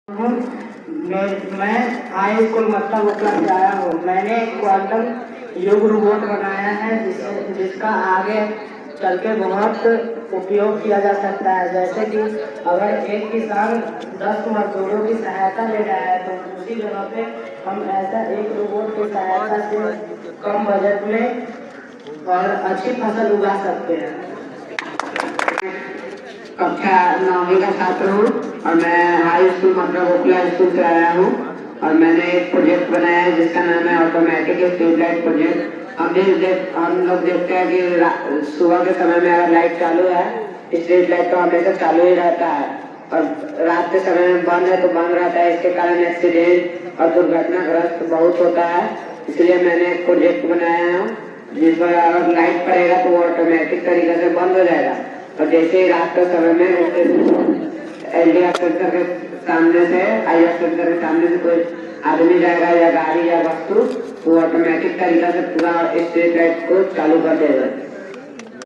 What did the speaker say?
हूँ। मैं high school मत्ता बुकला से आया हूँ। मैंने एक क्वांटम युग रोबोट बनाया है जिसका आगे चल के बहुत उपयोग किया जा सकता है। जैसे कि अगर एक किसान 10 मजदूरों की सहायता ले रहा है तो उसी जगह पे हम ऐसा एक रोबोट की सहायता से कम बजट में और अच्छी फसल उगा सकते हैं। कक्षा 9वीं का छात्र हूँ और मैं हाई स्कूल मतलब ओखला स्कूल से आया हूँ और मैंने एक प्रोजेक्ट बनाया है जिसका नाम है ऑटोमेटिक स्ट्रीट लाइट प्रोजेक्ट। हम लोग देखते हैं कि सुबह के समय में अगर लाइट चालू है स्ट्रीट लाइट तो हमेशा चालू ही रहता है और रात के समय में बंद है तो बंद रहता है। इसके कारण एक्सीडेंट और दुर्घटनाग्रस्त बहुत होता है। इसलिए मैंने एक प्रोजेक्ट बनाया है जिस पर अगर लाइट पड़ेगा तो वो ऑटोमेटिक तरीके से बंद हो जाएगा और जैसे ही रात के समय में एलडीआर सेंसर के सामने से आईआर सेंसर के सामने से कोई आदमी जाएगा या गाड़ी या वस्तु तो ऑटोमेटिक तरीका से पूरा स्ट्रीट लाइट को चालू कर देगा।